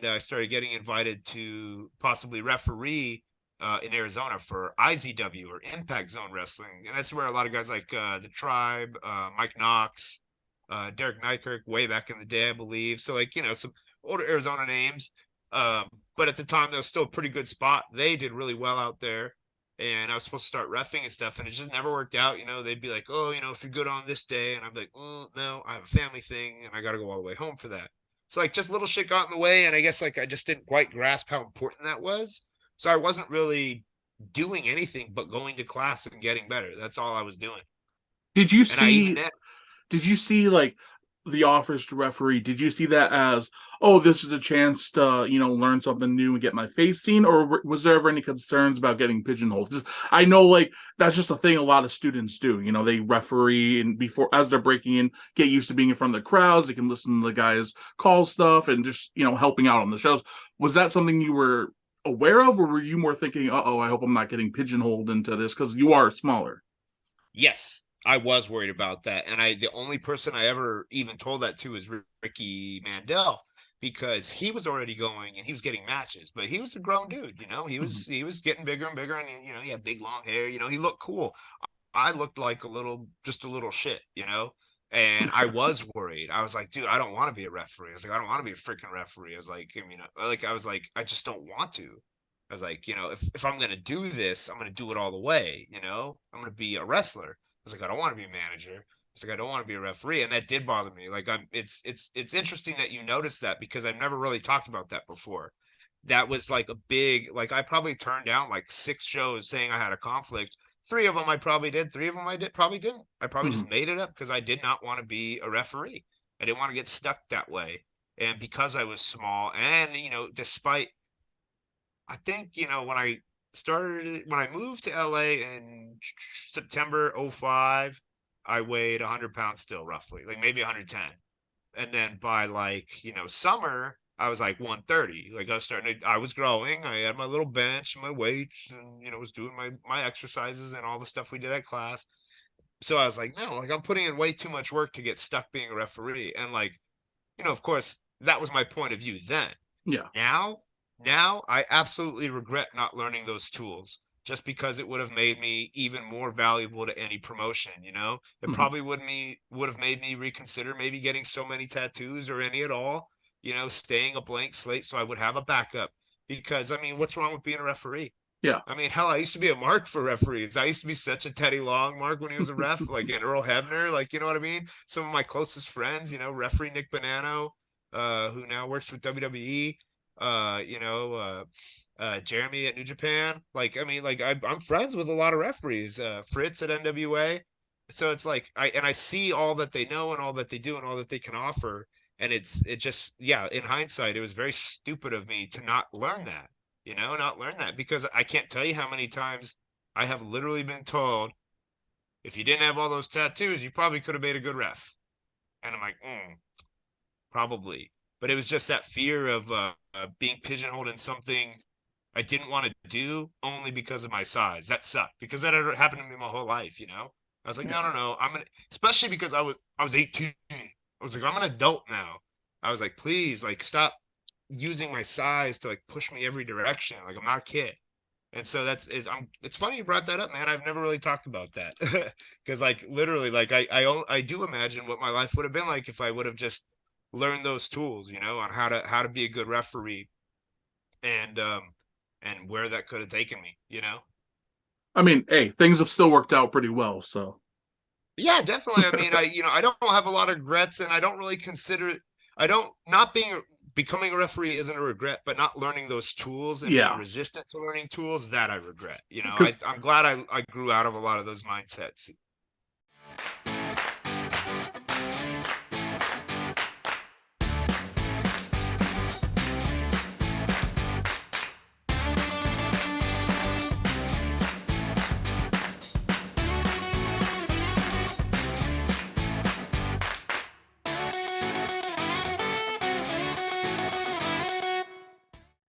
and I started getting invited to possibly referee in Arizona for IZW or Impact Zone Wrestling, and that's where a lot of guys like the Tribe, Mike Knox, Derek Nykirk, way back in the day, I believe. So like some older Arizona names, but at the time that was still a pretty good spot. They did really well out there, and I was supposed to start reffing and stuff, and it just never worked out. They'd be like, oh, if you're good on this day, and I'm like, oh no, I have a family thing, and I got to go all the way home for that. So like just little shit got in the way, and I guess like I just didn't quite grasp how important that was. So I wasn't really doing anything but going to class and getting better. That's all I was doing. Did you And I even see then, did you see like the offers to referee? Did you see that as, oh, this is a chance to learn something new and get my face seen, or was there ever any concerns about getting pigeonholed? 'Cause I know like that's just a thing a lot of students do. They referee and before as they're breaking in, get used to being in front of the crowds. They can listen to the guys call stuff and just helping out on the shows. Was that something you were aware of, or were you more thinking, uh oh, I hope I'm not getting pigeonholed into this because you are smaller? yes, I was worried about that. And the only person I ever even told that to is Ricky Mandel, because he was already going and he was getting matches, but he was a grown dude, he Mhm. was he was getting bigger and bigger, and he had big long hair, he looked cool. I looked like just a little shit, and I was worried. I was like, dude, I don't want to be a referee. I was like, I don't want to be a freaking referee. I was like, I was like, I just don't want to. I was like, if I'm gonna do this, I'm gonna do it all the way. I'm gonna be a wrestler. I was like, I don't want to be a manager. I was like, I don't want to be a referee, and that did bother me. Like, it's interesting that you noticed that, because I've never really talked about that before. That was like a big, like, I probably turned down like 6 shows saying I had a conflict. 3 of them I probably did. 3 of them I probably didn't. I probably Mhm. just made it up because I did not want to be a referee. I didn't want to get stuck that way. And because I was small, and despite, I think, when I moved to LA in September '05, I weighed 100 pounds still, roughly, like maybe 110. And then by like, summer, I was like 130. Like I was growing. I had my little bench, my weights, and, was doing my exercises and all the stuff we did at class. So I was like, no, like I'm putting in way too much work to get stuck being a referee. And like, of course, that was my point of view then. Yeah. Now, now I absolutely regret not learning those tools, just because it would have made me even more valuable to any promotion. It Mhm. probably would have made me reconsider maybe getting so many tattoos or any at all, staying a blank slate so I would have a backup. Because I mean, what's wrong with being a referee? Yeah. I mean, hell, I used to be a mark for referees. I used to be such a Teddy Long mark when he was a ref, like an Earl Hebner, like, you know what I mean? Some of my closest friends, referee Nick Bonanno, who now works with WWE, Jeremy at New Japan. Like, I mean, like I'm friends with a lot of referees, Fritz at NWA. So it's like I see all that they know and all that they do and all that they can offer. And it just, yeah, in hindsight, it was very stupid of me to not learn that, not learn that, because I can't tell you how many times I have literally been told, if you didn't have all those tattoos, you probably could have made a good ref. And I'm like, probably. But it was just that fear of being pigeonholed in something I didn't want to do only because of my size. That sucked, because that had happened to me my whole life. I was like, no, Yeah. no, no. Especially because I was 18. I was like, I'm an adult now. I was like, please, like, stop using my size to like push me every direction. Like, I'm not a kid. And so it's funny you brought that up, man. I've never really talked about that. Because like literally, like I do imagine what my life would have been like if I would have just learned those tools, on how to be a good referee, and where that could have taken me. I mean, hey, things have still worked out pretty well, so. Yeah, definitely. I mean, I don't have a lot of regrets, and I don't really consider, I don't, not being, becoming a referee isn't a regret, but not learning those tools and being Yeah, resistant to learning tools, that I regret. because I'm glad I grew out of a lot of those mindsets.